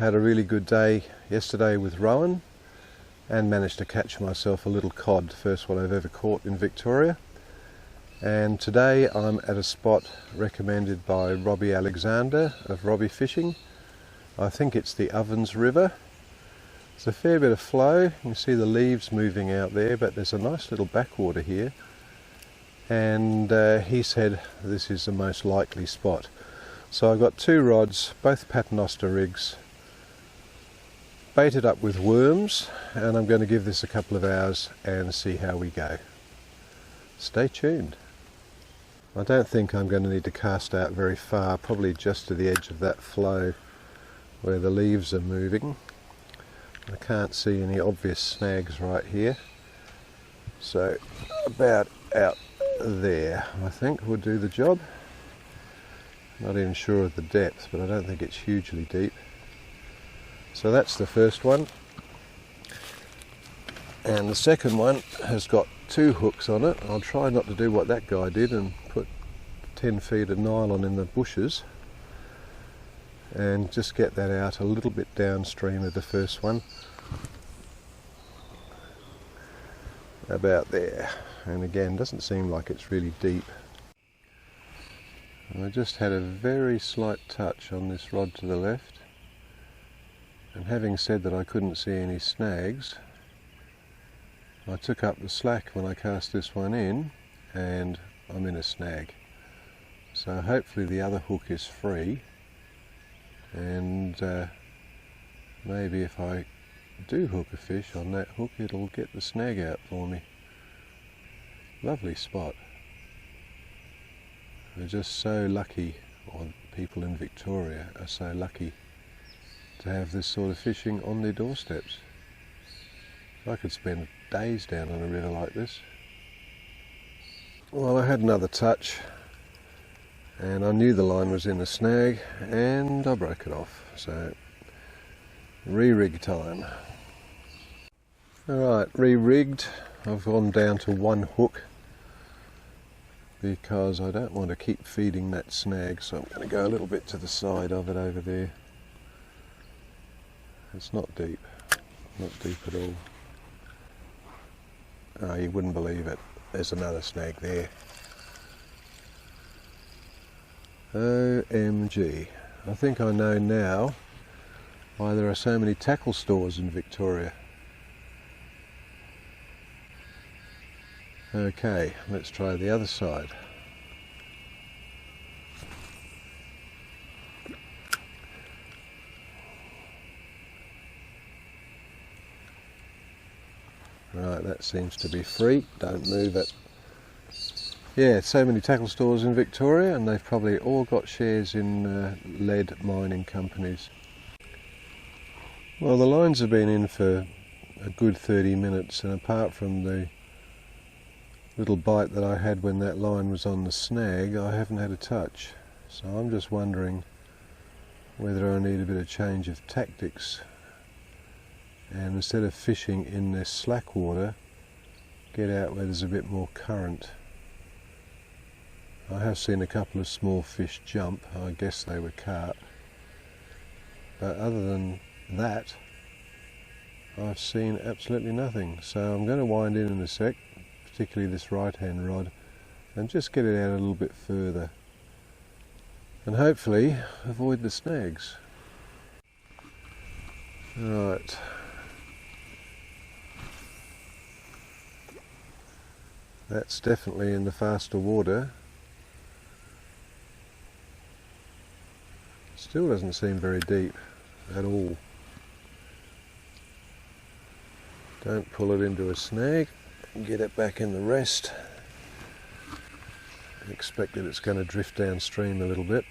had a really good day yesterday with Rowan and managed to catch myself a little cod, the first one I've ever caught in Victoria. And today I'm at a spot recommended by Robbie Alexander of Robbie Fishing. I think it's the Ovens River. It's a fair bit of flow. You can see the leaves moving out there, but there's a nice little backwater here. And he said this is the most likely spot. So I've got two rods, both paternoster rigs, baited up with worms, and I'm going to give this a couple of hours and see how we go. Stay tuned. I don't think I'm going to need to cast out very far, probably just to the edge of that flow where the leaves are moving. I can't see any obvious snags right here, so about out there I think will do the job. Not even sure of the depth, but I don't think it's hugely deep. So that's the first one, and the second one has got two hooks on it. I'll try not to do what that guy did and put 10 feet of nylon in the bushes and just get that out a little bit downstream of the first one, about there. And again, doesn't seem like it's really deep. And I just had a very slight touch on this rod to the left, and having said that I couldn't see any snags, I took up the slack when I cast this one in and I'm in a snag. So hopefully the other hook is free, and maybe if I do hook a fish on that hook it'll get the snag out for me. Lovely spot. We're just so lucky, or people in Victoria are so lucky to have this sort of fishing on their doorsteps. I could spend days down on a river like this. Well, I had another touch and I knew the line was in the snag and I broke it off, so re-rig time. Alright, re-rigged. I've gone down to one hook because I don't want to keep feeding that snag, so I'm going to go a little bit to the side of it over there. It's not deep at all. Oh, you wouldn't believe it, there's another snag there. OMG, I think I know now why there are so many tackle stores in Victoria. Okay, let's try the other side. Right, that seems to be free. Don't move it. Yeah, so many tackle stores in Victoria, and they've probably all got shares in lead mining companies. Well, the lines have been in for a good 30 minutes, and apart from the little bite that I had when that line was on the snag, I haven't had a touch. So I'm just wondering whether I need a bit of change of tactics, and instead of fishing in this slack water, get out where there's a bit more current. I have seen a couple of small fish jump. I guess they were carp, but other than that I've seen absolutely nothing. So I'm going to wind in a sec, particularly this right hand rod, and just get it out a little bit further and hopefully avoid the snags. Right. That's definitely in the faster water. Still doesn't seem very deep at all. Don't pull it into a snag. Get it back in the rest. Expect that it's going to drift downstream a little bit.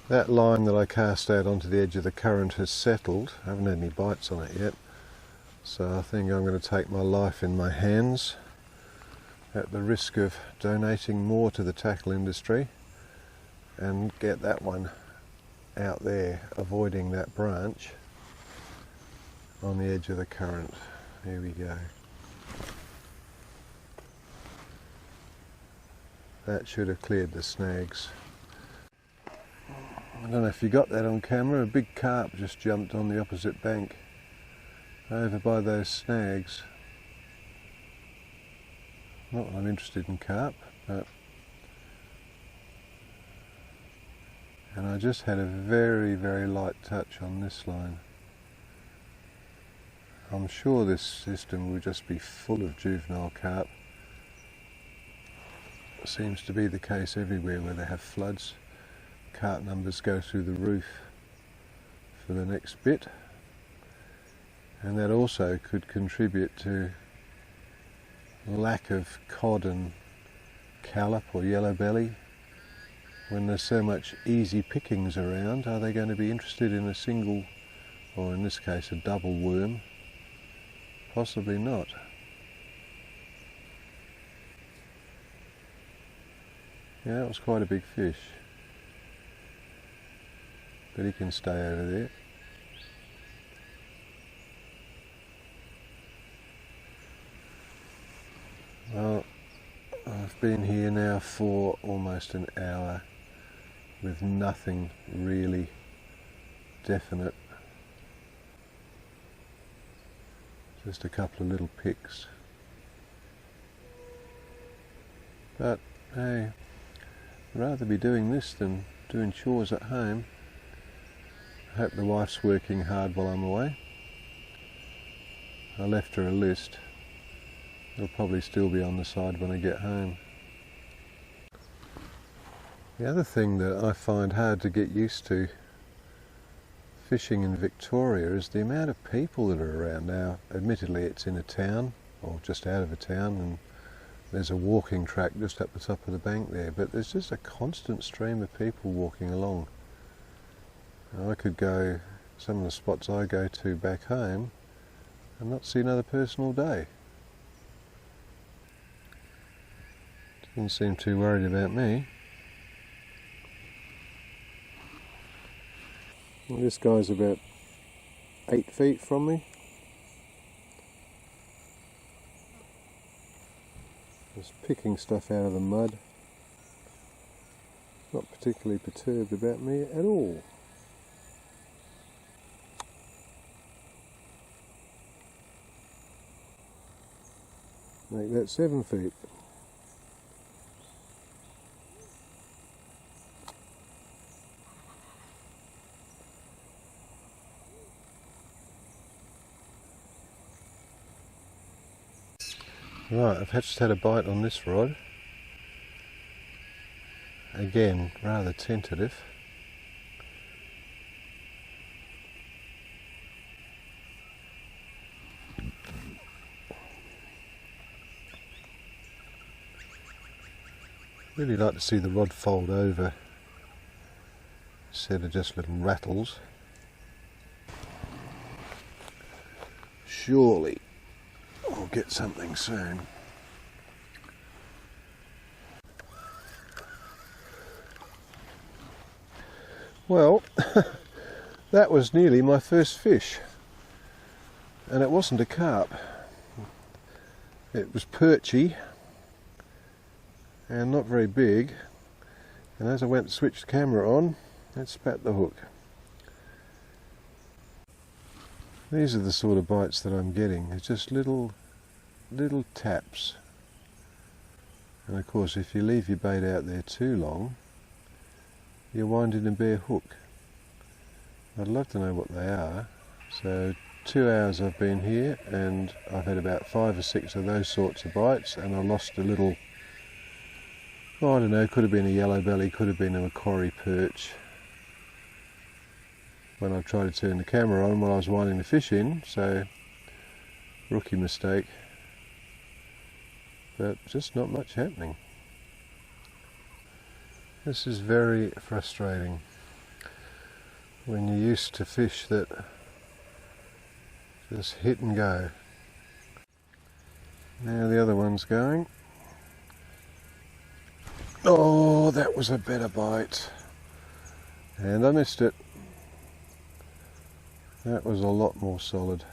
That line that I cast out onto the edge of the current has settled. I haven't had any bites on it yet. So I think I'm going to take my life in my hands at the risk of donating more to the tackle industry and get that one out there, avoiding that branch on the edge of the current. Here we go. That should have cleared the snags. I don't know if you got that on camera, a big carp just jumped on the opposite bank over by those snags. Not that I'm interested in carp, but... And I just had a very, very light touch on this line. I'm sure this system will just be full of juvenile carp. It seems to be the case everywhere where they have floods. Carp numbers go through the roof for the next bit. And that also could contribute to lack of cod and callop or yellow belly. When there's so much easy pickings around, are they going to be interested in a single, or in this case a double worm? Possibly not. Yeah, that was quite a big fish. But he can stay over there. Well, I've been here now for almost an hour with nothing really definite. Just a couple of little picks. But hey, I'd rather be doing this than doing chores at home. I hope the wife's working hard while I'm away. I left her a list. It'll probably still be on the side when I get home. The other thing that I find hard to get used to fishing in Victoria is the amount of people that are around now. Admittedly, it's in a town, or just out of a town, and there's a walking track just up the top of the bank there, but there's just a constant stream of people walking along. I could go some of the spots I go to back home and not see another person all day. Doesn't seem too worried about me. Well, this guy's about 8 feet from me. Just picking stuff out of the mud. Not particularly perturbed about me at all. Make that 7 feet. Right, I've just had a bite on this rod. Again, rather tentative. Really like to see the rod fold over instead of just little rattles. Surely I'll get something soon. Well, that was nearly my first fish, and it wasn't a carp. It was perchy and not very big, and as I went to switch the camera on, it spat the hook. These are the sort of bites that I'm getting. It's just little taps. And of course, if you leave your bait out there too long, you're winding a bare hook. I'd love to know what they are. So 2 hours I've been here, and I've had about 5 or 6 of those sorts of bites, and I lost a little, I don't know, could have been a yellow belly, could have been a Macquarie perch. When I tried to turn the camera on while I was winding the fish in, so rookie mistake, but just not much happening. This is very frustrating when you're used to fish that just hit and go. Now the other one's going. Oh, that was a better bite, and I missed it. That was a lot more solid.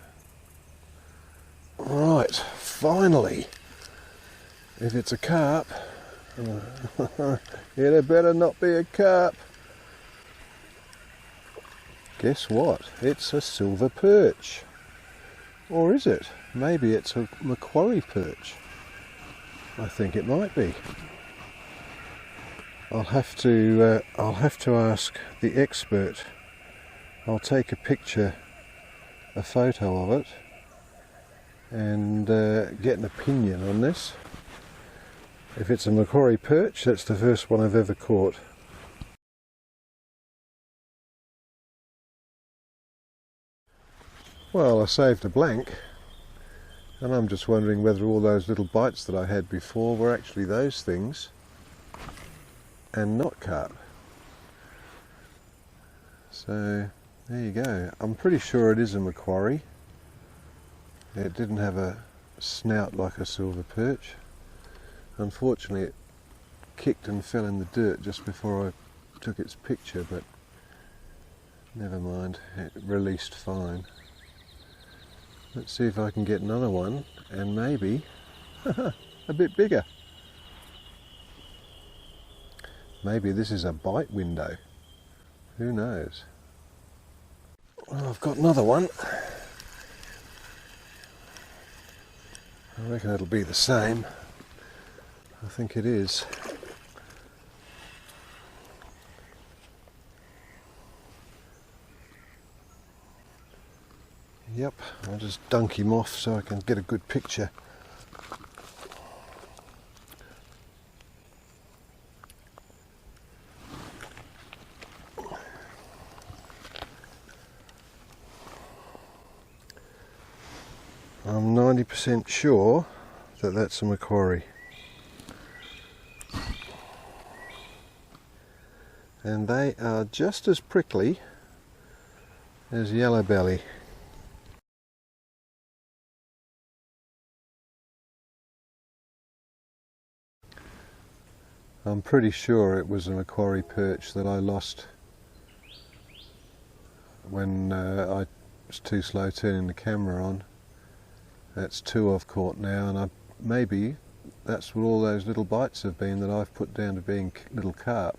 Right, finally, if it's a carp, it better not be a carp. Guess what? It's a silver perch. Or is it? Maybe it's a Macquarie perch. I think it might be. I'll have to ask the expert. I'll take a picture, a photo of it, and get an opinion on this. If it's a Macquarie perch, that's the first one I've ever caught. Well, I saved a blank, and I'm just wondering whether all those little bites that I had before were actually those things and not carp. So there you go. I'm pretty sure it is a Macquarie. It didn't have a snout like a silver perch. Unfortunately, it kicked and fell in the dirt just before I took its picture, but never mind, it released fine. Let's see if I can get another one, and maybe a bit bigger. Maybe this is a bite window. Who knows? Well, I've got another one. I reckon it'll be the same. I think it is. Yep, I'll just dunk him off so I can get a good picture. I'm 90% sure that that's a Macquarie. And they are just as prickly as yellow belly. I'm pretty sure it was a Macquarie perch that I lost when I was too slow turning the camera on. That's two I've caught now, and maybe that's what all those little bites have been that I've put down to being little carp.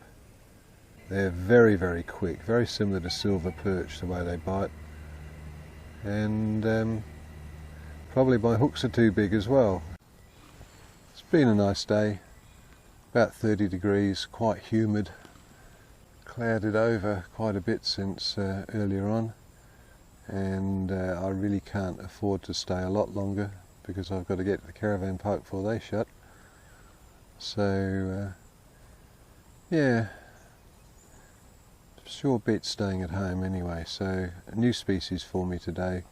They're very, very quick, very similar to silver perch the way they bite, and probably my hooks are too big as well. It's been a nice day. About 30 degrees, quite humid, clouded over quite a bit since earlier on, and I really can't afford to stay a lot longer because I've got to get to the caravan park before they shut. So yeah, sure bet staying at home anyway. So a new species for me today,